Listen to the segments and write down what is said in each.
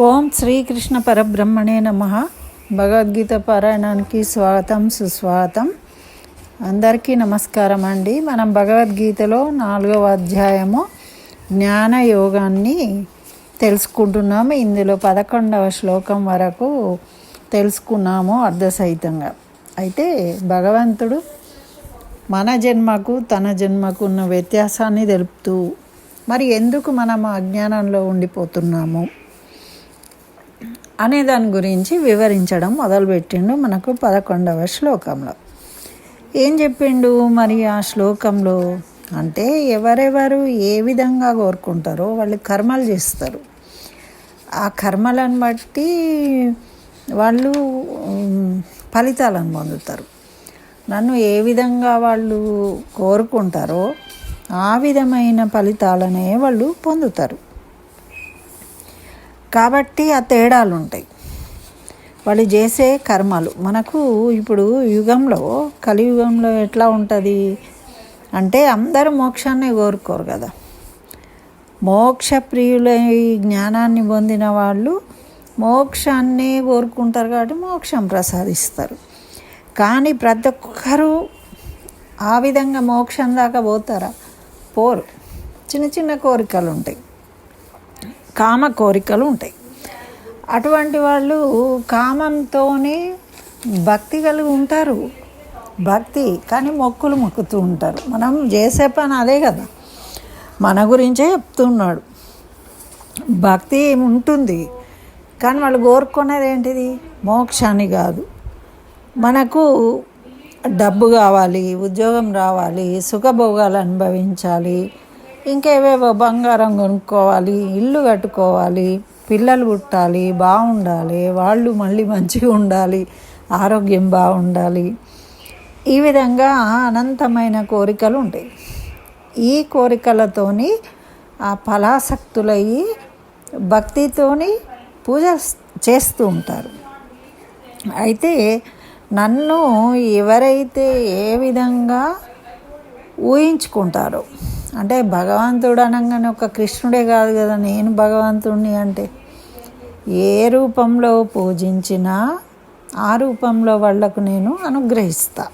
ఓం శ్రీకృష్ణ పరబ్రహ్మణే నమః. భగవద్గీత పారాయణానికి స్వాగతం సుస్వాగతం. అందరికీ నమస్కారం అండి. మనం భగవద్గీతలో 4వ అధ్యాయము జ్ఞాన యోగాన్ని తెలుసుకుంటున్నాము. ఇందులో 11వ శ్లోకం వరకు తెలుసుకున్నాము అర్ధసహితంగా. అయితే భగవంతుడు మన జన్మకు తన జన్మకు ఉన్న వ్యత్యాసాన్ని తెలుపుతూ మరి ఎందుకు మనం అజ్ఞానంలో ఉండిపోతున్నాము అనే దాని గురించి వివరించడం మొదలుపెట్టిండు. మనకు 11వ శ్లోకంలో ఏం చెప్పిండు మరి ఆ శ్లోకంలో అంటే ఎవరెవరు ఏ విధంగా కోరుకుంటారో వాళ్ళు కర్మలు చేస్తారు. ఆ కర్మలను బట్టి వాళ్ళు ఫలితాలను పొందుతారు. నన్ను ఏ విధంగా వాళ్ళు కోరుకుంటారో ఆ విధమైన ఫలితాలనే వాళ్ళు పొందుతారు. కాబట్టి ఆ తేడాలు ఉంటాయి వాళ్ళు చేసే కర్మలు. మనకు ఇప్పుడు యుగంలో కలియుగంలో ఎట్లా ఉంటుంది అంటే అందరూ మోక్షాన్ని కోరుకోరు కదా. మోక్ష ప్రియులై జ్ఞానాన్ని పొందిన వాళ్ళు మోక్షాన్ని కోరుకుంటారు కాబట్టి మోక్షం ప్రసాదిస్తారు. కానీ ప్రతి ఒక్కరూ ఆ విధంగా మోక్షం దాకా పోతారా? పోరు. చిన్న చిన్న కోరికలు ఉంటాయి, కామ కోరికలు ఉంటాయి. అటువంటి వాళ్ళు కామంతోనే భక్తి కలిగి ఉంటారు. భక్తి కానీ మొక్కులు మొక్కుతూ ఉంటారు. మనం చేసే పని అదే కదా, మన గురించే చెప్తున్నాడు. భక్తి ఉంటుంది కానీ వాళ్ళు కోరుకునేది ఏంటిది? మోక్షాన్ని కాదు. మనకు డబ్బు కావాలి, ఉద్యోగం రావాలి, సుఖభోగాలు అనుభవించాలి, ఇంకేవేవో బంగారం కొనుక్కోవాలి, ఇల్లు కట్టుకోవాలి, పిల్లలు పుట్టాలి, బాగుండాలి, వాళ్ళు మళ్ళీ మంచిగా ఉండాలి, ఆరోగ్యం బాగుండాలి. ఈ విధంగా అనంతమైన కోరికలు ఉంటాయి. ఈ కోరికలతోని ఆ ఫలాసక్తులయ్యి భక్తితోని పూజ చేస్తూ ఉంటారు. అయితే నన్ను ఎవరైతే ఏ విధంగా ఊహించుకుంటారో అంటే భగవంతుడు అనగానే ఒక కృష్ణుడే కాదు కదా, నేను భగవంతుడిని అంటే ఏ రూపంలో పూజించినా ఆ రూపంలో వాళ్లకు నేను అనుగ్రహిస్తా.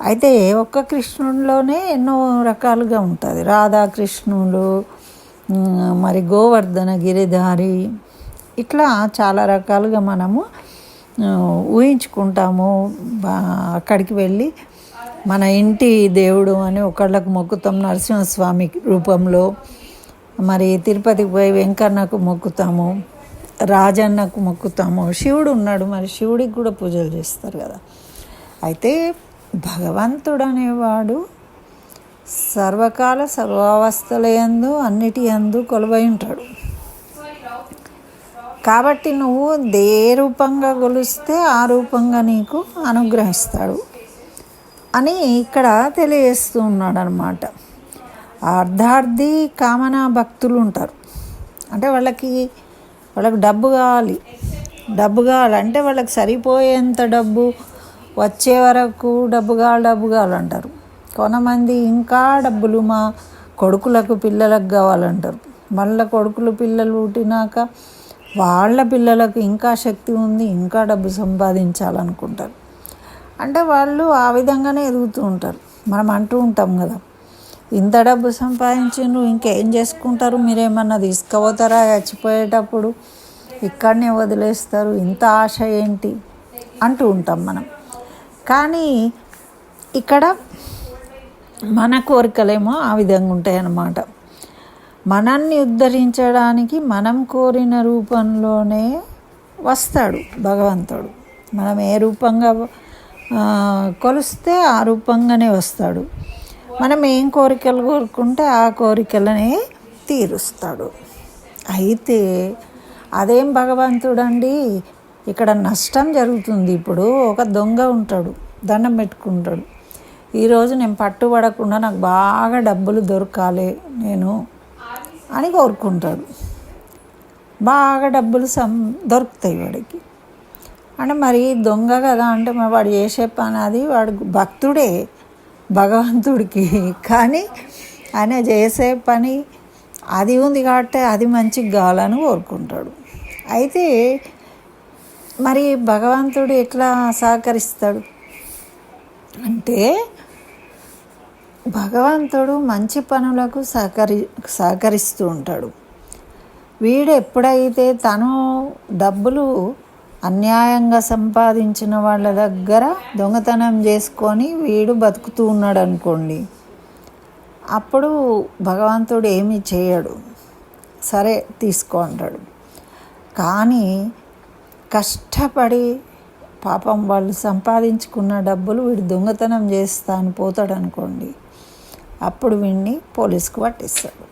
అయితే ఒక్క కృష్ణుడిలోనే ఎన్నో రకాలుగా ఉంటుంది. రాధాకృష్ణుడు, మరి గోవర్ధన గిరిధారి, ఇట్లా చాలా రకాలుగా మనము ఊహించుకుంటాము. అక్కడికి వెళ్ళి మన ఇంటి దేవుడు అని ఒకళ్ళకు మొక్కుతాం నరసింహస్వామి రూపంలో, మరి తిరుపతికి పోయి వెంకన్నకు మొక్కుతాము, రాజన్నకు మొక్కుతాము. శివుడు ఉన్నాడు, మరి శివుడికి కూడా పూజలు చేస్తారు కదా. అయితే భగవంతుడు అనేవాడు సర్వకాల సర్వావస్థలయందు అన్నిటి యందు కొలువై ఉంటాడు. కాబట్టి నువ్వు ఏ రూపంగా కొలిస్తే ఆ రూపంగా నీకు అనుగ్రహిస్తాడు అని ఇక్కడ తెలియజేస్తూ ఉన్నాడు అన్నమాట. అర్ధార్థి కామన భక్తులు ఉంటారు. అంటే వాళ్ళకి డబ్బు కావాలంటే వాళ్ళకి సరిపోయేంత డబ్బు వచ్చే వరకు డబ్బు కావాలంటారు. కొంతమంది ఇంకా డబ్బులు మా కొడుకులకు పిల్లలకు కావాలంటారు. మళ్ళీ కొడుకులు పిల్లలు పుట్టినాక వాళ్ళ పిల్లలకు ఇంకా శక్తి ఉంది, ఇంకా డబ్బు సంపాదించాలనుకుంటారు. అంటే వాళ్ళు ఆ విధంగానే ఎదుగుతూ ఉంటారు. మనం అంటూ ఉంటాం కదా, ఇంత డబ్బు సంపాదించిండ్రు ఇంకేం చేసుకుంటారు, మీరేమన్నా తీసుకుపోతారా, చచ్చిపోయేటప్పుడు ఇక్కడనే వదిలేస్తారు, ఇంత ఆశ ఏంటి అంటూ ఉంటాం మనం. కానీ ఇక్కడ మన కోరికలేమో ఆ విధంగా ఉంటాయి అన్నమాట. మనల్ని ఉద్ధరించడానికి మనం కోరిన రూపంలోనే వస్తాడు భగవంతుడు. మనం ఏ రూపంగా కొలిస్తే ఆ రూపంగానే వస్తాడు. మనం ఏం కోరికలు కోరుకుంటే ఆ కోరికలనే తీరుస్తాడు. అయితే అదేం భగవంతుడు అండి, ఇక్కడ నష్టం జరుగుతుంది. ఇప్పుడు ఒక దొంగ ఉంటాడు, దండం పెట్టుకుంటాడు, ఈరోజు నేను పట్టుబడకుండా నాకు బాగా డబ్బులు దొరకాలి నేను అని కోరుకుంటాడు. బాగా డబ్బులు దొరుకుతాయి వాడికి. అంటే మరి దొంగ కదా, అంటే మరి వాడు చేసే పని అది, వాడు భక్తుడే భగవంతుడికి. కానీ ఆయన చేసే పని అది ఉంది కాబట్టి అది మంచిగా కావాలని కోరుకుంటాడు. అయితే మరి భగవంతుడు ఎట్లా సహకరిస్తాడు అంటే, భగవంతుడు మంచి పనులకు సహకరిస్తూ ఉంటాడు. వీడు ఎప్పుడైతే తను డబ్బులు అన్యాయంగా సంపాదించిన వాళ్ళ దగ్గర దొంగతనం చేసుకొని వీడు బతుకుతూ ఉన్నాడు అనుకోండి, అప్పుడు భగవంతుడు ఏమీ చేయడు, సరే తీసుకో అంటాడు. కానీ కష్టపడి పాపం వాళ్ళు సంపాదించుకున్న డబ్బులు వీడు దొంగతనం చేస్తా అని పోతాడు అనుకోండి, అప్పుడు వీడిని పోలీసుకు పట్టిస్తాడు,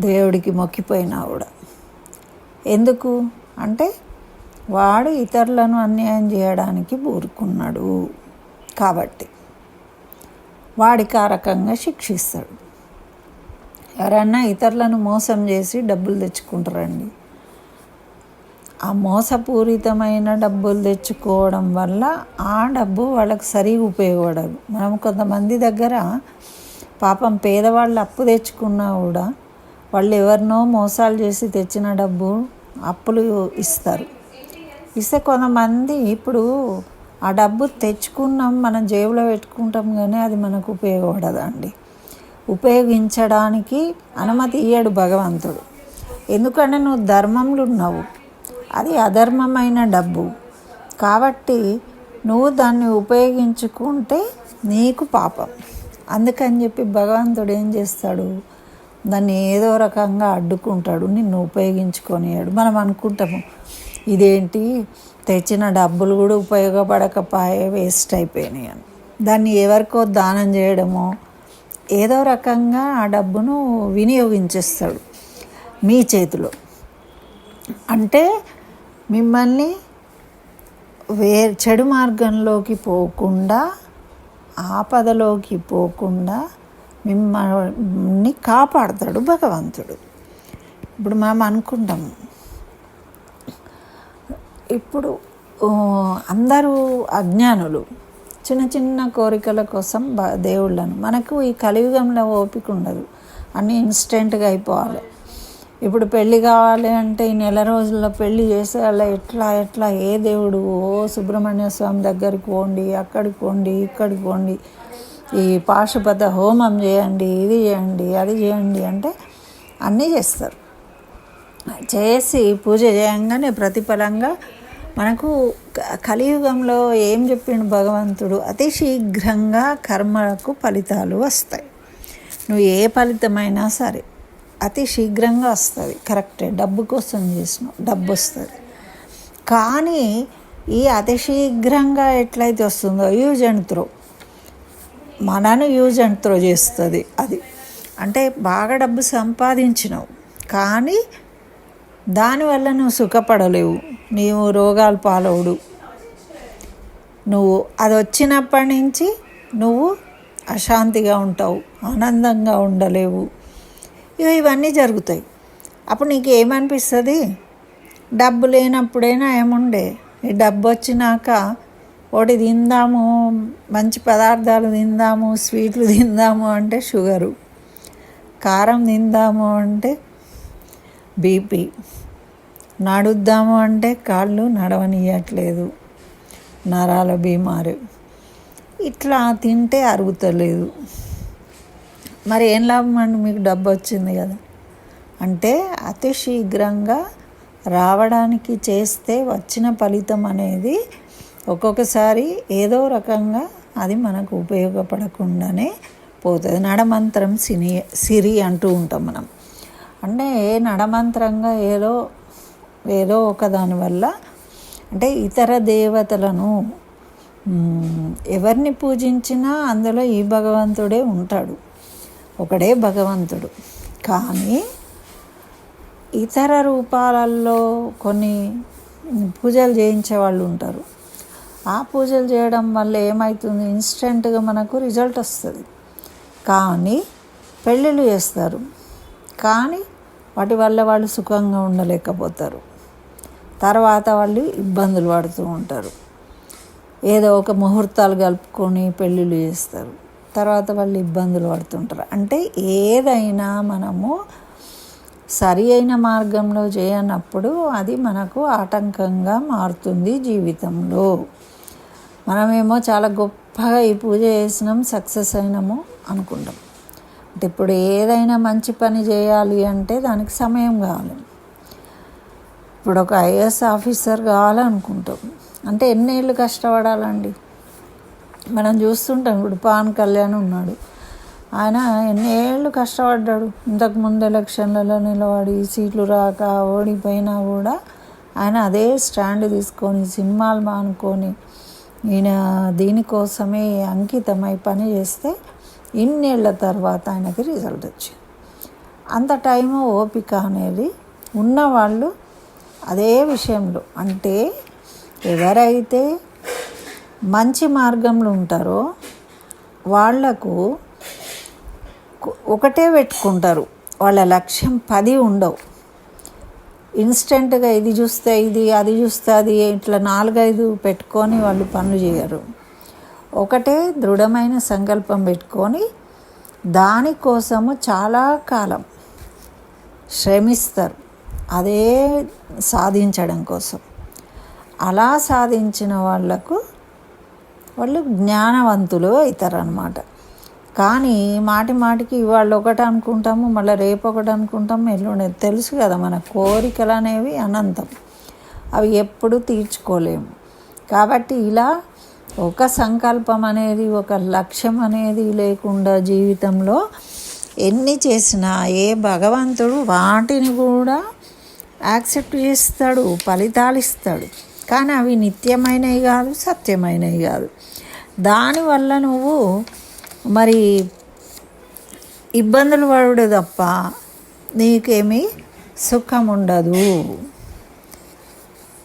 దేవుడికి మొక్కిపోయినా కూడా. ఎందుకు అంటే వాడు ఇతరులను అన్యాయం చేయడానికి ఊరుకున్నాడు కాబట్టి వాడికి ఆ రకంగా శిక్షిస్తాడు. ఎవరన్నా ఇతరులను మోసం చేసి డబ్బులు తెచ్చుకుంటారండి. ఆ మోసపూరితమైన డబ్బులు తెచ్చుకోవడం వల్ల ఆ డబ్బు వాళ్ళకి సరిగా ఉపయోగపడదు. మనం కొంతమంది దగ్గర పాపం పేదవాళ్ళు అప్పు తెచ్చుకున్నా కూడా వాళ్ళు ఎవరినో మోసాలు చేసి తెచ్చిన డబ్బు అప్పులు ఇస్తారు. ఇస్తే కొంతమంది ఇప్పుడు ఆ డబ్బు తెచ్చుకున్నాం మనం జేబులో పెట్టుకుంటాం, కానీ అది మనకు ఉపయోగపడదండి. ఉపయోగించడానికి అనుమతి ఇయ్యడు భగవంతుడు. ఎందుకంటే నువ్వు ధర్మంలో ఉన్నావు, అది అధర్మమైన డబ్బు కాబట్టి నువ్వు దాన్ని ఉపయోగించుకుంటే నీకు పాపం. అందుకని చెప్పి భగవంతుడు ఏం చేస్తాడు, దాన్ని ఏదో రకంగా అడ్డుకుంటాడు, నిన్ను ఉపయోగించుకొనియాడు. మనం అనుకుంటాము ఇదేంటి తెచ్చిన డబ్బులు కూడా ఉపయోగపడకపోయే వేస్ట్ అయిపోయినాయి అని. దాన్ని ఎవరికో దానం చేయడమో ఏదో రకంగా ఆ డబ్బును వినియోగించేస్తాడు మీ చేతిలో. అంటే మిమ్మల్ని చెడు మార్గంలోకి పోకుండా, ఆపదలోకి పోకుండా మిమ్మల్ని కాపాడతాడు భగవంతుడు. ఇప్పుడు మనం అనుకుంటాము, ఇప్పుడు అందరూ అజ్ఞానులు చిన్న చిన్న కోరికల కోసం దేవుళ్ళను, మనకు ఈ కలియుగంలో ఓపిక ఉండదు, అన్నీ ఇన్స్టెంట్గా అయిపోవాలి. ఇప్పుడు పెళ్ళి కావాలి అంటే ఈ నెల రోజుల్లో పెళ్ళి చేసేయాలి. ఎట్లా ఏ దేవుడు, ఓ సుబ్రహ్మణ్య స్వామి దగ్గరికి పోండి, అక్కడికి పోండి, ఇక్కడికి పోండి, ఈ పాశుపత హోమం చేయండి, ఇది చేయండి, అది చేయండి అంటే అన్నీ చేస్తారు. చేసి పూజ చేయంగానే ప్రతిఫలంగా మనకు కలియుగంలో ఏం చెప్పిండు భగవంతుడు, అతి శీఘ్రంగా కర్మలకు ఫలితాలు వస్తాయి. నువ్వు ఏ ఫలితమైనా సరే అతి శీఘ్రంగా వస్తుంది. కరెక్టే, డబ్బు కోసం చేసినావు, డబ్బు వస్తుంది. కానీ ఈ అతి శీఘ్రంగా ఎట్లయితే వస్తుందో యూజ్ అండ్ త్రో, మనను యూజ్ అండ్ త్రో చేస్తుంది. అది అంటే బాగా డబ్బు సంపాదించినావు కానీ దానివల్ల నువ్వు సుఖపడలేవు, నీవు రోగాలు పాలవుడు, నువ్వు అది వచ్చినప్పటి నుంచి నువ్వు అశాంతిగా ఉంటావు, ఆనందంగా ఉండలేవు, ఇవన్నీ జరుగుతాయి. అప్పుడు నీకు ఏమనిపిస్తుంది, డబ్బు లేనప్పుడైనా ఏముండే, ఈ డబ్బు వచ్చినాక ఒకటి తిందాము, మంచి పదార్థాలు తిందాము, స్వీట్లు తిందాము అంటే షుగరు, కారం తిందాము అంటే బీపీ, నడుద్దాము అంటే కాళ్ళు నడవనియట్లేదు, నరాల బీమారు, ఇట్లా తింటే అరుగుతలేదు. మరి ఏం లాభం అండి, మీకు డబ్బు వచ్చింది కదా అంటే అతి శీఘ్రంగా రావడానికి చేస్తే వచ్చిన ఫలితం అనేది ఒక్కొక్కసారి ఏదో రకంగా అది మనకు ఉపయోగపడకుండానే పోతుంది. నడమంత్రం సిరి అంటూ ఉంటాం మనం. అంటే నడమంత్రంగా ఏదో ఒక దానివల్ల అంటే ఇతర దేవతలను ఎవరిని పూజించినా అందులో ఈ భగవంతుడే ఉంటాడు, ఒకడే భగవంతుడు. కానీ ఇతర రూపాలలో కొన్ని పూజలు చేయించే వాళ్ళు ఉంటారు. ఆ పూజలు చేయడం వల్ల ఏమవుతుంది, ఇన్స్టెంట్గా మనకు రిజల్ట్ వస్తుంది. కానీ పెళ్ళిళ్ళు చేస్తారు కానీ వాటి వల్ల వాళ్ళు సుఖంగా ఉండలేకపోతారు, తర్వాత వాళ్ళు ఇబ్బందులు పడుతూ ఉంటారు. ఏదో ఒక ముహూర్తాలు కలుపుకొని పెళ్ళిళ్ళు చేస్తారు, తర్వాత వాళ్ళు ఇబ్బందులు పడుతుంటారు. అంటే ఏదైనా మనము సరి అయిన మార్గంలో చేయనప్పుడు అది మనకు ఆటంకంగా మారుతుంది జీవితంలో. మనమేమో చాలా గొప్పగా ఈ పూజ చేసినాం, సక్సెస్ అయినాము అనుకుంటాం. అంటే ఇప్పుడు ఏదైనా మంచి పని చేయాలి అంటే దానికి సమయం కావాలి. ఇప్పుడు ఒక ఐఏఎస్ ఆఫీసర్ కావాలనుకుంటాం అంటే ఎన్నేళ్ళు కష్టపడాలండి. మనం చూస్తుంటాం, ఇప్పుడు పవన్ కళ్యాణ్ ఉన్నాడు, ఆయన ఎన్నేళ్ళు కష్టపడ్డాడు. ఇంతకుముందు ఎలక్షన్లలో నిలబడి సీట్లు రాక ఓడిపోయినా కూడా ఆయన అదే స్టాండ్ తీసుకొని సినిమాలు మానుకొని ఈయన దీనికోసమే అంకితమై పని చేస్తే ఇన్నేళ్ల తర్వాత ఆయనకి రిజల్ట్ వచ్చింది. అంత టైము ఓపిక అనేది ఉన్నవాళ్ళు అదే విషయంలో, అంటే ఎవరైతే మంచి మార్గంలో ఉంటారో వాళ్లకు ఒకటే పెట్టుకుంటారు, వాళ్ళ లక్ష్యం 10 ఉండవు. ఇన్స్టెంట్గా ఇది చూస్తే ఇది, అది చూస్తే అది, ఇట్లా 4-5 పెట్టుకొని వాళ్ళు పనులు చేయరు. ఒకటే దృఢమైన సంకల్పం పెట్టుకొని దానికోసము చాలా కాలం శ్రమిస్తారు, అదే సాధించడం కోసం. అలా సాధించిన వాళ్ళు జ్ఞానవంతులు అవుతారన్నమాట. కానీ మాటికి ఇవాళ ఒకటి అనుకుంటాము, మళ్ళీ రేపు ఒకటి అనుకుంటాము, ఎల్లుండి తెలుసు కదా మన కోరికలు అనేవి అనంతం, అవి ఎప్పుడూ తీర్చుకోలేము. కాబట్టి ఇలా ఒక సంకల్పం అనేది, ఒక లక్ష్యం అనేది లేకుండా జీవితంలో ఎన్ని చేసినా ఏ భగవంతుడు వాటిని కూడా యాక్సెప్ట్ చేస్తాడు, ఫలితాలు ఇస్తాడు. కానీ అవి నిత్యమైనవి కాదు, సత్యమైనవి కాదు. దానివల్ల నువ్వు మరి ఇబ్బందులు పడుడు తప్ప నీకేమీ సుఖం ఉండదు.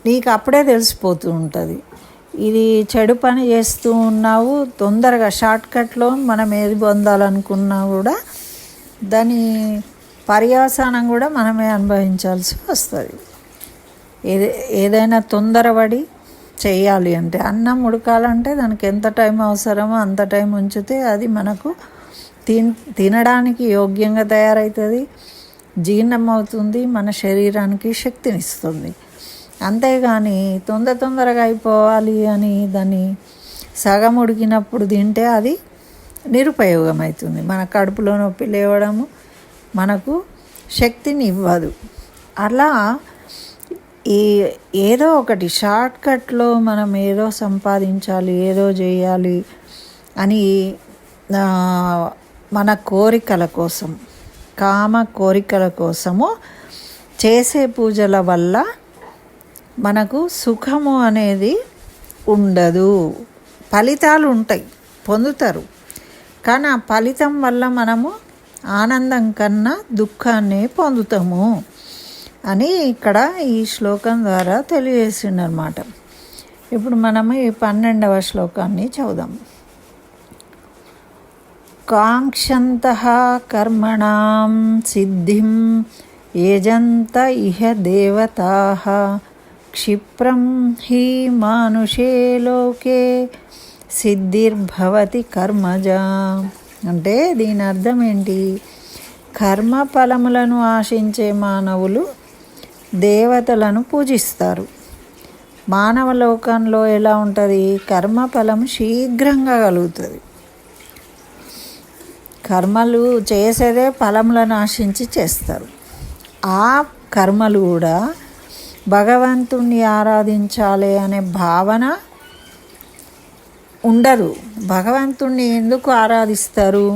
నీకు అప్పుడే తెలిసిపోతూ ఉంటుంది, ఇది చెడు పని చేస్తూ ఉన్నావు. తొందరగా షార్ట్కట్లో మనం ఏది పొందాలనుకున్నా కూడా దాని పర్యవసానం కూడా మనమే అనుభవించాల్సి వస్తుంది. ఏదైనా తొందరపడి చేయాలి అంటే, అన్నం ఉడకాలంటే దానికి ఎంత టైం అవసరమో అంత టైం ఉంచితే అది మనకు తినడానికి యోగ్యంగా తయారవుతుంది, జీర్ణం అవుతుంది, మన శరీరానికి శక్తినిస్తుంది. అంతేగాని తొందరగా అయిపోవాలి అని దాన్ని సగం ఉడికినప్పుడు తింటే అది నిరుపయోగం అవుతుంది. మన కడుపులో నొప్పి లేవడము మనకు శక్తిని ఇవ్వదు. అలా ఏదో ఒకటి షార్ట్కట్లో మనం ఏదో సంపాదించాలి, ఏదో చేయాలి అని మన కోరికల కోసం, కామ కోరికల కోసము చేసే పూజల వల్ల మనకు సుఖము అనేది ఉండదు. ఫలితాలు ఉంటాయి, పొందుతారు, కానీ ఆ ఫలితం వల్ల మనము ఆనందం కన్నా దుఃఖాన్ని పొందుతాము అని ఇక్కడ ఈ శ్లోకం ద్వారా తెలియజేసిండనమాట. ఇప్పుడు మనము ఈ 12వ శ్లోకాన్ని చదువుదాం. కాంక్షంతః కర్మణాం సిద్ధిం యజంత ఇహ దేవతాః క్షిప్రం హి మానుషే లోకే సిద్ధిర్భవతి కర్మజా. అంటే దీని అర్థం ఏంటి? కర్మ ఫలములను ఆశించే మానవులు దేవతలను పూజిస్తారు. మానవ లోకంలో ఎలా ఉంటుంది? కర్మఫలం శీఘ్రంగా కలుగుతుంది. కర్మలు చేసేదే ఫలములను ఆశించి చేస్తారు. ఆ కర్మలు కూడా భగవంతుణ్ణి ఆరాధించాలి అనే భావన ఉండదు. భగవంతుణ్ణి ఎందుకు ఆరాధిస్తారు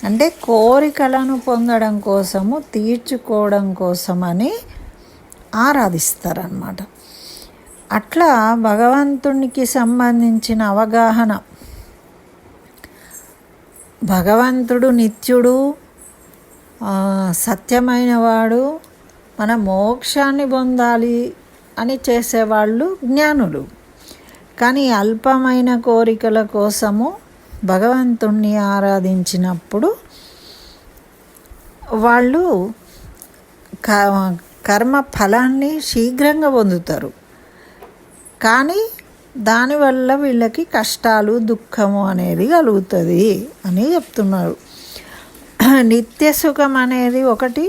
అంటే కోరికలను పొందడం కోసము, తీర్చుకోవడం కోసమని ఆరాధిస్తారన్నమాట. అట్లా భగవంతునికి సంబంధించిన అవగాహన, భగవంతుడు నిత్యుడు, సత్యమైనవాడు, మన మోక్షాన్ని పొందాలి అని చేసేవాళ్ళు జ్ఞానులు. కానీ అల్పమైన కోరికల కోసము భగవంతుణ్ణి ఆరాధించినప్పుడు వాళ్ళు కర్మ ఫలాన్ని శీఘ్రంగా పొందుతారు. కానీ దానివల్ల వీళ్ళకి కష్టాలు దుఃఖము అనేది కలుగుతుంది అని చెప్తున్నారు. నిత్య సుఖం అనేది ఒకటి,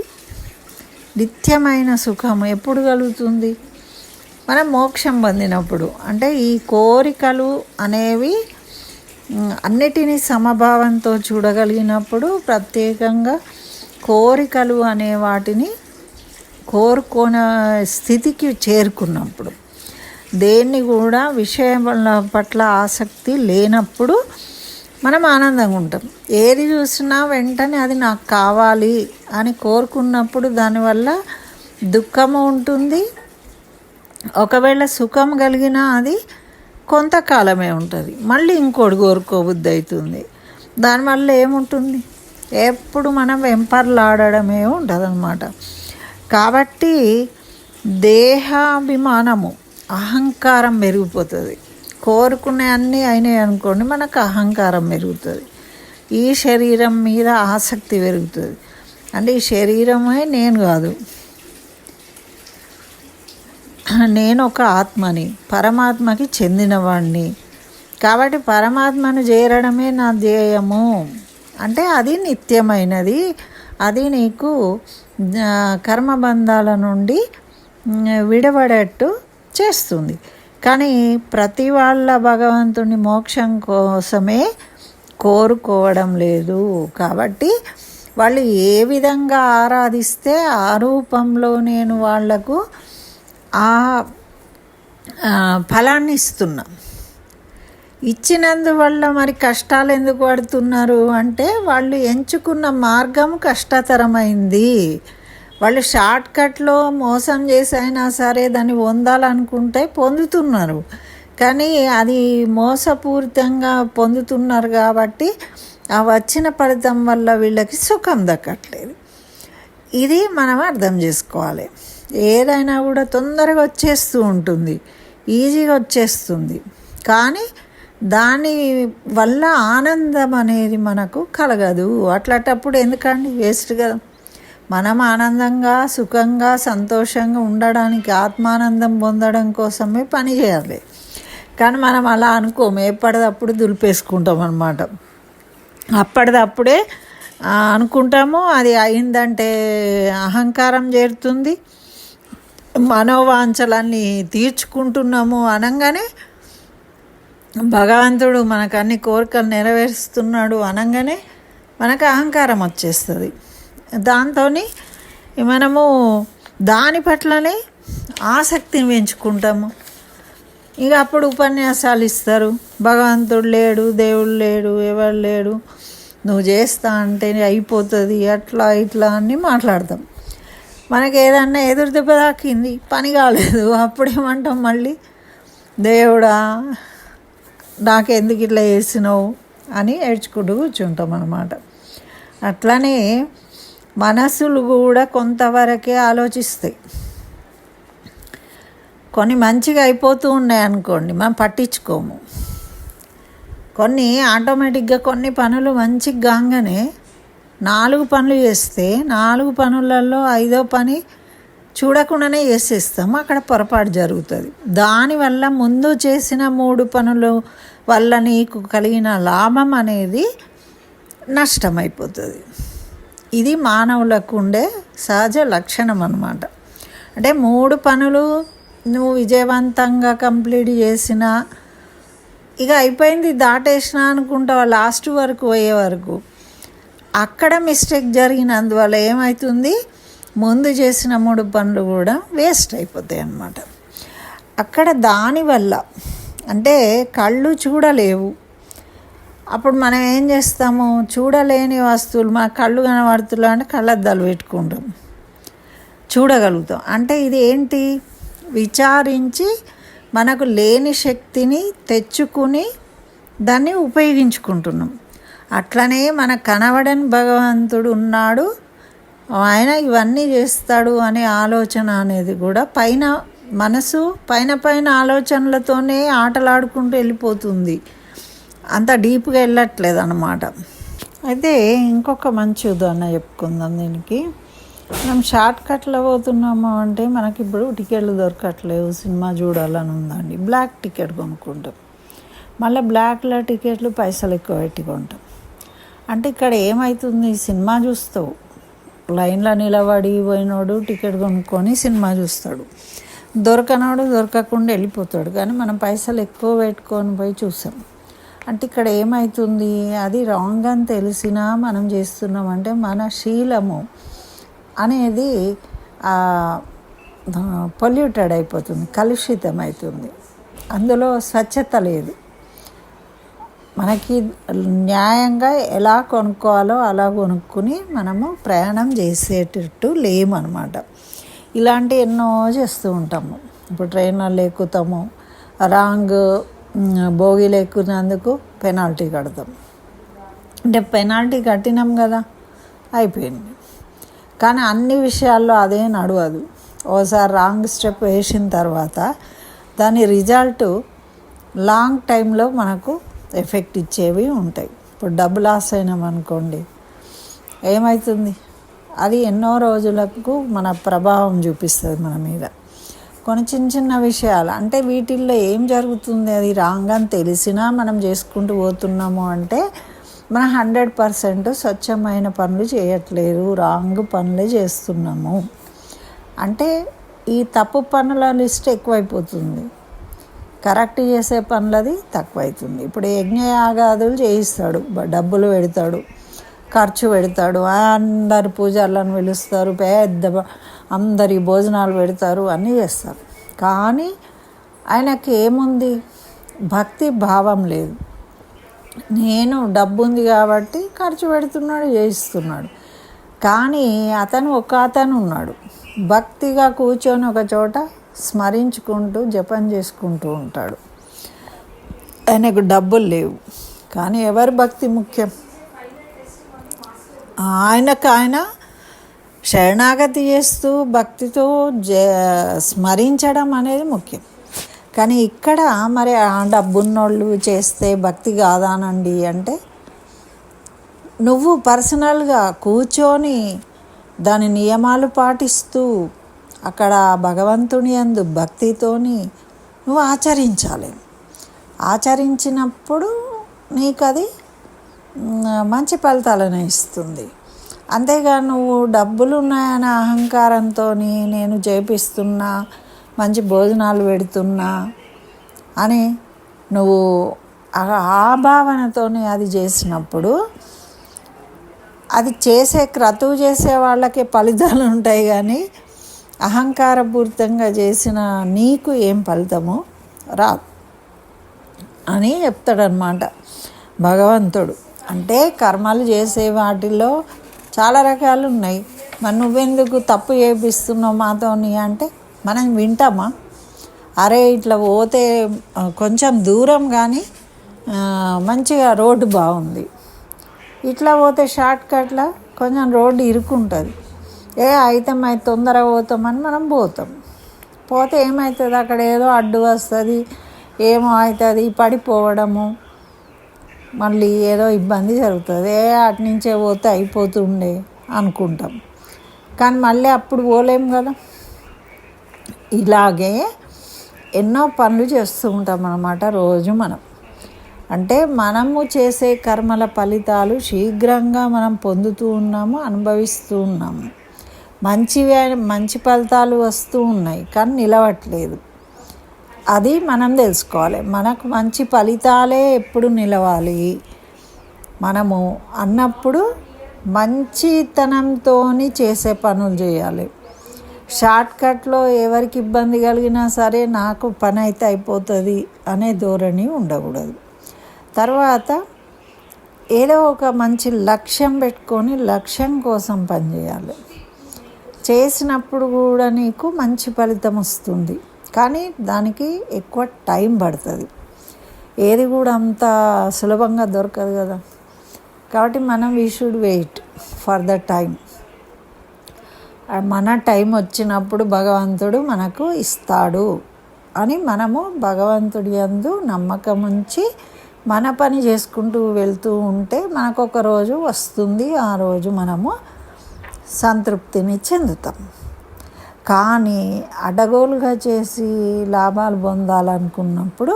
నిత్యమైన సుఖం ఎప్పుడు కలుగుతుంది? మనం మోక్షం పొందినప్పుడు. అంటే ఈ కోరికలు అనేవి అన్నిటినీ సమభావంతో చూడగలిగినప్పుడు, ప్రత్యేకంగా కోరికలు అనే వాటిని కోరుకునే స్థితికి చేరుకున్నప్పుడు, దేన్ని కూడా విషయాల పట్ల ఆసక్తి లేనప్పుడు మనం ఆనందంగా ఉంటాం. ఏది చూసినా వెంటనే అది నాకు కావాలి అని కోరుకున్నప్పుడు దానివల్ల దుఃఖము ఉంటుంది. ఒకవేళ సుఖం కలిగినా అది కొంతకాలమే ఉంటుంది, మళ్ళీ ఇంకోటి కోరుకోబుద్ధి అవుతుంది. దానివల్ల ఏముంటుంది? ఎప్పుడు మనం వెంపర్లాడడమే ఉంటుంది అన్నమాట. కాబట్టి దేహాభిమానము, అహంకారం పెరిగిపోతుంది. కోరుకునే అన్నీ అయినాయి అనుకోండి, మనకు అహంకారం పెరుగుతుంది. ఈ శరీరం మీద ఆసక్తి పెరుగుతుంది. అంటే ఈ శరీరమే నేను కాదు, నేను ఒక ఆత్మని, పరమాత్మకి చెందినవాడిని. కాబట్టి పరమాత్మను చేరడమే నా ధ్యేయము. అంటే అది నిత్యమైనది, అది నీకు కర్మబంధాల నుండి విడబడేట్టు చేస్తుంది. కానీ ప్రతి వాళ్ళ భగవంతుని మోక్షం కోసమే కోరుకోవడం లేదు. కాబట్టి వాళ్ళు ఏ విధంగా ఆరాధిస్తే ఆ రూపంలో నేను వాళ్లకు ఆ ఫలాన్ని ఇస్తున్నా. ఇచ్చినందువల్ల మరి కష్టాలు ఎందుకు పడుతున్నారు అంటే, వాళ్ళు ఎంచుకున్న మార్గం కష్టతరమైంది. వాళ్ళు షార్ట్కట్లో మోసం చేసి అయినా సరే దాన్ని పొందాలనుకుంటే పొందుతున్నారు, కానీ అది మోసపూరితంగా పొందుతున్నారు. కాబట్టి ఆ వచ్చిన ఫలితం వల్ల వీళ్ళకి సుఖం దక్కట్లేదు. ఇది మనం అర్థం చేసుకోవాలి. ఏదైనా కూడా తొందరగా వచ్చేస్తూ ఉంటుంది, ఈజీగా వచ్చేస్తుంది, కానీ దాని వల్ల ఆనందం అనేది మనకు కలగదు. అట్లాంటప్పుడు ఎందుకండి, వేస్ట్ కదా. మనం ఆనందంగా, సుఖంగా, సంతోషంగా ఉండడానికి, ఆత్మానందం పొందడం కోసమే పని చేయాలి. కానీ మనం అలా అనుకోము, ఎప్పటిదప్పుడు దులిపేసుకుంటాం అన్నమాట. అప్పటిదప్పుడే అనుకుంటాము, అది అయిందంటే అహంకారం చేరుతుంది. మనోవాంఛలన్నీ తీర్చుకుంటున్నాము అనగానే, భగవంతుడు మనకు అన్ని కోరికలు నెరవేరుస్తున్నాడు అనగానే మనకు అహంకారం వచ్చేస్తుంది. దాంతో మనము దాని పట్లనే ఆసక్తిని పెంచుకుంటాము. ఇక అప్పుడు ఉపన్యాసాలు ఇస్తారు, భగవంతుడు లేడు, దేవుడు లేడు, ఎవరు లేడు, నువ్వు చేస్తా అంటే అయిపోతుంది, అట్లా ఇట్లా అని మాట్లాడతాం. మనకి ఏదన్నా ఎదురు దెబ్బ తాకింది, పని కాలేదు, అప్పుడేమంటాం మళ్ళీ, దేవుడా నాకెందుకు ఇట్లా చేసినావు అని ఏడ్చుకుంటూ కూర్చుంటాం అన్నమాట. అట్లనే మనసులు కూడా కొంతవరకే ఆలోచిస్తాయి. కొన్ని మంచిగా అయిపోతూ ఉన్నాయి అనుకోండి, మనం పట్టించుకోము. కొన్ని ఆటోమేటిక్గా కొన్ని పనులు మంచిగా కాగానే 4 పనులు చేస్తే 4 పనులలో 5వ పని చూడకుండానే చేసేస్తాము, అక్కడ పొరపాటు జరుగుతుంది. దానివల్ల ముందు చేసిన 3 పనుల వల్ల నీకు కలిగిన లాభం అనేది నష్టమైపోతుంది. ఇది మానవులకు ఉండే సహజ లక్షణం అన్నమాట. అంటే 3 పనులు నువ్వు విజయవంతంగా కంప్లీట్ చేసిన, ఇక అయిపోయింది, దాటేసిన అనుకుంటావు, లాస్ట్ వరకు పోయే వరకు అక్కడ మిస్టేక్ జరిగినందువల్ల ఏమవుతుంది, ముందు చేసిన 3 పనులు కూడా వేస్ట్ అయిపోతాయి అన్నమాట. అక్కడ దానివల్ల అంటే కళ్ళు చూడలేవు. అప్పుడు మనం ఏం చేస్తాము, చూడలేని వస్తువులు మన కళ్ళు కనబడుతున్నా అంటే కళ్ళద్దాలు పెట్టుకుంటాం, చూడగలుగుతాం. అంటే ఇది ఏంటి, విచారించి మనకు లేని శక్తిని తెచ్చుకుని దాన్ని ఉపయోగించుకుంటున్నాం. అట్లనే మనకు కనబడని భగవంతుడు ఉన్నాడు, ఆయన ఇవన్నీ చేస్తాడు అనే ఆలోచన అనేది కూడా పైన మనసు పైన ఆలోచనలతోనే ఆటలాడుకుంటూ వెళ్ళిపోతుంది, అంత డీప్గా వెళ్ళట్లేదు అన్నమాట. అయితే ఇంకొక మంచి ఉదాహరణ చెప్పుకుందాం దీనికి. మనం షార్ట్ కట్లో పోతున్నాము అంటే మనకి ఇప్పుడు టికెట్లు దొరకట్లేవు, సినిమా చూడాలని ఉందండి, బ్లాక్ టికెట్ కొనుక్కుంటాం. మళ్ళీ బ్లాక్లో టికెట్లు పైసలు ఎక్కువ పెట్టి కొంటాం. అంటే ఇక్కడ ఏమవుతుంది, సినిమా చూస్తావు, లైన్లో నిలబడి పోయినోడు టికెట్ కొనుక్కొని సినిమా చూస్తాడు, దొరకనోడు దొరకకుండా వెళ్ళిపోతాడు. కానీ మనం పైసలు ఎక్కువ పెట్టుకొని పోయి చూసాం. అంటే ఇక్కడ ఏమవుతుంది, అది రాంగ్ అని తెలిసినా మనం చేస్తున్నామంటే మన శీలము అనేది పొల్యూటెడ్ అయిపోతుంది, కలుషితం అవుతుంది. అందులో స్వచ్ఛత లేదు. మనకి న్యాయంగా ఎలా కొనుక్కోవాలో అలా కొనుక్కుని మనము ప్రయాణం చేసేటట్టు లేమన్నమాట. ఇలాంటి ఎన్నో చేస్తూ ఉంటాము. ఇప్పుడు ట్రైన్లలో ఎక్కుతాము, రాంగ్ బోగీలు ఎక్కున్నందుకు పెనాల్టీ కడతాం. అంటే పెనాల్టీ కట్టినాం కదా, అయిపోయింది. కానీ అన్ని విషయాల్లో అదే నడవదు. ఓసారి రాంగ్ స్టెప్ వేసిన తర్వాత దాని రిజల్ట్ లాంగ్ టైంలో మనకు ఎఫెక్ట్ ఇచ్చేవి ఉంటాయి. ఇప్పుడు డబ్బు లాస్ అయినామనుకోండి, ఏమవుతుంది, అది ఎన్నో రోజులకు మన ప్రభావం చూపిస్తుంది మన మీద. కొన్ని చిన్న చిన్న విషయాలు అంటే వీటిల్లో ఏం జరుగుతుంది, అది రాంగ్ అని తెలిసినా మనం చేసుకుంటూ పోతున్నాము అంటే మనం 100% స్వచ్ఛమైన పనులు చేయట్లేదు, రాంగ్ పనులే చేస్తున్నాము. అంటే ఈ తప్పు పనుల లిస్ట్ ఎక్కువైపోతుంది, కరెక్ట్ చేసే పనులది తక్కువైతుంది. ఇప్పుడు యజ్ఞయాగాదులు చేయిస్తాడు, డబ్బులు పెడతాడు, ఖర్చు పెడతాడు, అందరి పూజలను పిలుస్తారు, పెద్ద అందరి భోజనాలు పెడతారు, అన్నీ చేస్తారు. కానీ ఆయనకి ఏముంది, భక్తి భావం లేదు. నేను డబ్బు ఉంది కాబట్టి ఖర్చు పెడుతున్నాడు, చేయిస్తున్నాడు. కానీ ఒక అతను ఉన్నాడు, భక్తిగా కూర్చొని ఒక చోట స్మరించుకుంటూ జపం చేసుకుంటూ ఉంటాడు. ఆయనకు డబ్బులు లేవు, కానీ ఎవరి భక్తి ముఖ్యం, ఆయన శరణాగతి చేస్తూ భక్తితో స్మరించడం అనేది ముఖ్యం. కానీ ఇక్కడ మరి ఆ డబ్బున్నోళ్ళు చేస్తే భక్తి కాదానండి అంటే, నువ్వు పర్సనల్గా కూర్చొని దాని నియమాలు పాటిస్తూ అక్కడ భగవంతుని యందు భక్తితోని నువ్వు ఆచరించాలి. ఆచరించినప్పుడు నీకు అది మంచి ఫలితాలను ఇస్తుంది. అంతేగా నువ్వు డబ్బులు ఉన్నాయన్న అహంకారంతో నేను చేపిస్తున్నా, మంచి భోజనాలు పెడుతున్నా అని నువ్వు ఆ భావనతోని అది చేసినప్పుడు, అది క్రతువు చేసే వాళ్ళకే ఫలితాలు ఉంటాయి. కానీ అహంకారపూరితంగా చేసిన నీకు ఏం ఫలితమో రాదు అని చెప్తాడనమాట భగవంతుడు. అంటే కర్మలు చేసే వాటిల్లో చాలా రకాలు ఉన్నాయి. మరి నువ్వెందుకు తప్పు చేపిస్తున్నావు మాతోని అంటే మనం వింటామా? అరే ఇట్లా పోతే కొంచెం దూరం కానీ మంచిగా రోడ్డు బాగుంది, ఇట్లా పోతే షార్ట్ కట్లో కొంచెం రోడ్డు ఇరుక్కుంటుంది, అయితే తొందరగా పోతామని మనం పోతే ఏమవుతుంది, అక్కడ ఏదో అడ్డు వస్తుంది, ఏమో అవుతుంది, పడిపోవడము, మళ్ళీ ఏదో ఇబ్బంది జరుగుతుంది. అటు నుంచే పోతే అయిపోతుండే అనుకుంటాం, కానీ మళ్ళీ అప్పుడు పోలేం కదా. ఇలాగే ఎన్నో పనులు చేస్తూ ఉంటాం అన్నమాట రోజు మనం. అంటే మనము చేసే కర్మల ఫలితాలు శీఘ్రంగా మనం పొందుతూ ఉన్నాము, అనుభవిస్తూ ఉన్నాము. మంచి ఫలితాలు వస్తూ ఉన్నాయి, కానీ నిలవట్లేదు. అది మనం తెలుసుకోవాలి. మనకు మంచి ఫలితాలే ఎప్పుడు నిలవాలి మనము అన్నప్పుడు మంచితనంతో చేసే పనులు చేయాలి. షార్ట్కట్లో ఎవరికి ఇబ్బంది కలిగినా సరే నాకు పని అయితే అయిపోతుంది అనే ధోరణి ఉండకూడదు. తర్వాత ఏదో ఒక మంచి లక్ష్యం పెట్టుకొని లక్ష్యం కోసం పనిచేయాలి. చేసినప్పుడు కూడా నీకు మంచి ఫలితం వస్తుంది, కానీ దానికి ఎక్కువ టైం పడుతుంది. ఏది కూడా అంత సులభంగా దొరకదు కదా. కాబట్టి we should wait for the time. మన టైం వచ్చినప్పుడు భగవంతుడు మనకు ఇస్తాడు అని మనము భగవంతుడి యందు నమ్మకం ఉంచి మన పని చేసుకుంటూ వెళ్తూ ఉంటే మనకు ఒక రోజు వస్తుంది. ఆ రోజు మనము సంతృప్తిని చెందుతాం. కానీ అడ్డగోలుగా చేసి లాభాలు పొందాలనుకున్నప్పుడు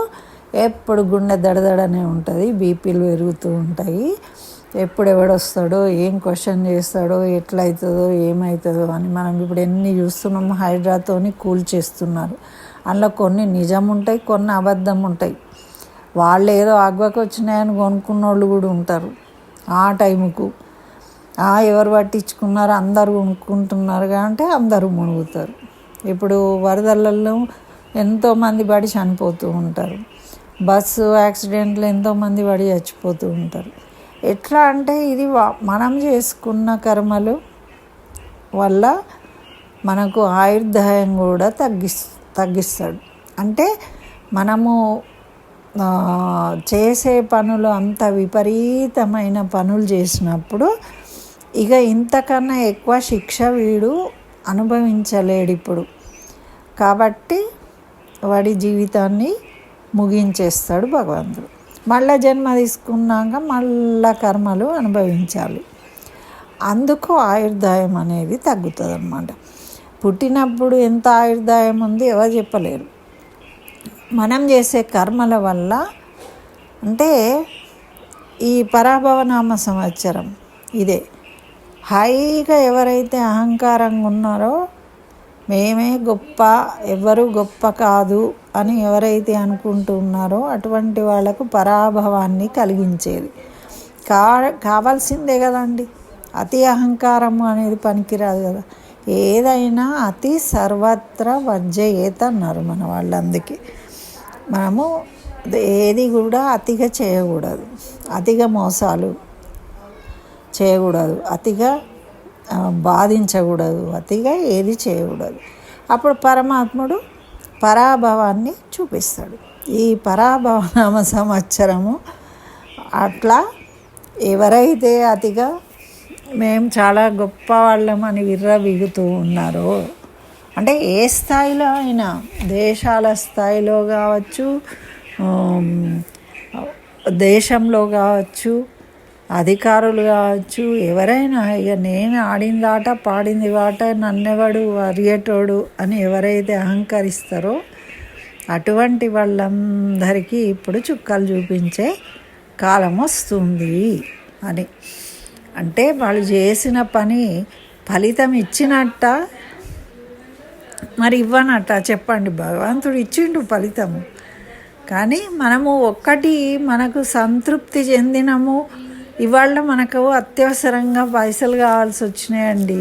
ఎప్పుడు గుండె దడదడనే ఉంటుంది, బీపీలు పెరుగుతూ ఉంటాయి. ఎప్పుడు ఎవడొస్తాడో, ఏం క్వశ్చన్ చేస్తాడో, ఎట్లయితుందో, ఏమవుతుందో అని మనం ఇప్పుడు ఎన్ని చూస్తున్నాము. హైడ్రాతోని కూల్ చేస్తున్నారు. అందులో కొన్ని నిజం ఉంటాయి, కొన్ని అబద్ధం ఉంటాయి. వాళ్ళు ఏదో అగ్వకు వచ్చినాయని కొనుక్కున్న వాళ్ళు కూడా ఉంటారు. ఆ టైంకు ఎవరు పట్టించుకున్నారు, అందరూ కొనుక్కుంటున్నారు అంటే అందరూ మునుగుతారు. ఇప్పుడు వరదలలో ఎంతోమంది పడి చనిపోతూ ఉంటారు. బస్సు యాక్సిడెంట్లు ఎంతోమంది పడి చచ్చిపోతూ ఉంటారు. ఎట్లా అంటే ఇది మనం చేసుకున్న కర్మలు వల్ల మనకు ఆయుర్దాయం కూడా తగ్గిస్తాడు. అంటే మనము చేసే పనులు అంత విపరీతమైన పనులు చేసినప్పుడు ఇక ఇంతకన్నా ఎక్కువ శిక్ష వీడు అనుభవించలేడు ఇప్పుడు. కాబట్టి వాడి జీవితాన్ని ముగించేస్తాడు భగవంతుడు. మళ్ళా జన్మ తీసుకున్నాక మళ్ళా కర్మలు అనుభవించాలి. అందుకు ఆయుర్దాయం అనేది తగ్గుతుంది అన్నమాట. పుట్టినప్పుడు ఎంత ఆయుర్దాయం ఉంది ఎవరు చెప్పలేరు. మనం చేసే కర్మల వల్ల అంటే ఈ పరాభవనామ సంవత్సరం ఇదే హాయిగా ఎవరైతే అహంకారంగా ఉన్నారో, మేమే గొప్ప, ఎవరు గొప్ప కాదు అని ఎవరైతే అనుకుంటున్నారో అటువంటి వాళ్ళకు పరాభవాన్ని కలిగించేది కావాల్సిందే కదండి. అతి అహంకారం అనేది పనికిరాదు కదా. ఏదైనా అతి సర్వత్ర వర్జయేత్ అన్నారు మన వాళ్ళు. అందుకే మనము ఏది కూడా అతిగా చేయకూడదు, అతిగా మోసాలు చేయకూడదు, అతిగా బాధించకూడదు, అతిగా ఏది చేయకూడదు. అప్పుడు పరమాత్ముడు పరాభవాన్ని చూపిస్తాడు. ఈ పరాభవనామ సంవత్సరము అట్లా ఎవరైతే అతిగా మేము చాలా గొప్ప వాళ్ళమని విర్రవీగుతూ ఉన్నారో, అంటే ఏ స్థాయిలో అయినా, దేశాల స్థాయిలో కావచ్చు, దేశంలో కావచ్చు, అధికారులు కావచ్చు, ఎవరైనా ఇక నేను ఆడింది ఆట పాడింది వాట, నన్నెవడు అరిగేటోడు అని ఎవరైతే అహంకరిస్తారో అటువంటి వాళ్ళందరికీ ఇప్పుడు చుక్కలు చూపించే కాలం వస్తుంది అని. అంటే వాళ్ళు చేసిన పని ఫలితం ఇచ్చినట్ట మరి ఇవ్వనట్ట చెప్పండి. భగవంతుడు ఇచ్చిండు ఫలితము, కానీ మనము ఒక్కటి మనకు సంతృప్తి చెందినము. ఇవాళ మనకు అత్యవసరంగా పైసలు కావాల్సి వచ్చినాయండి,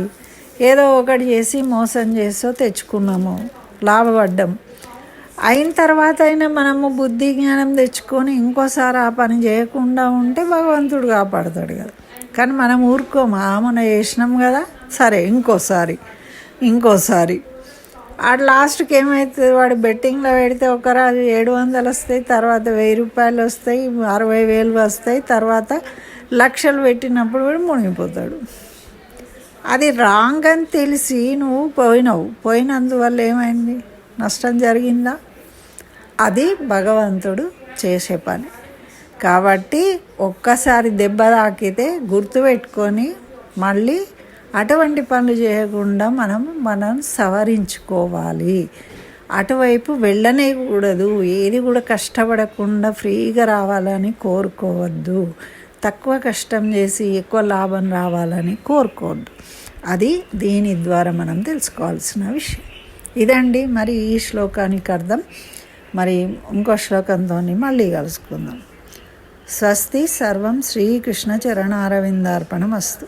ఏదో ఒకటి చేసి మోసం చేసో తెచ్చుకున్నాము, లాభపడ్డాం. అయిన తర్వాత అయినా మనము బుద్ధి జ్ఞానం తెచ్చుకొని ఇంకోసారి ఆ పని చేయకుండా ఉంటే భగవంతుడు కాపాడతాడు కదా. కానీ మనం ఊరుకోము, మొన్న చేసినాం కదా, సరే ఇంకోసారి ఆ లాస్ట్కి ఏమవుతుంది, వాడు బెట్టింగ్లో పెడితే ఒక రాజు 700 వస్తాయి, తర్వాత 1000 రూపాయలు వస్తాయి, 60,000 వస్తాయి, తర్వాత లక్షలు పెట్టినప్పుడు వాడు మునిగిపోతాడు. అది రాంగ్ అని తెలిసి నువ్వు పోయినందువల్ల ఏమైంది, నష్టం జరిగిందా? అది భగవంతుడు చేసే పని. కాబట్టి ఒక్కసారి దెబ్బ తాకితే గుర్తుపెట్టుకొని మళ్ళీ అటువంటి పనులు చేయకుండా మనం సవరించుకోవాలి. అటువైపు వెళ్ళనేకూడదు. ఏది కూడా కష్టపడకుండా ఫ్రీగా రావాలని కోరుకోవద్దు. తక్కువ కష్టం చేసి ఎక్కువ లాభం రావాలని కోరుకోవద్దు. అది దీని ద్వారా మనం తెలుసుకోవాల్సిన విషయం. ఇదండి మరి ఈ శ్లోకానికి అర్థం. మరి ఇంకో శ్లోకంతో మళ్ళీ కలుసుకుందాం. స్వస్తి. సర్వం శ్రీకృష్ణ చరణారవిందార్పణమస్తు.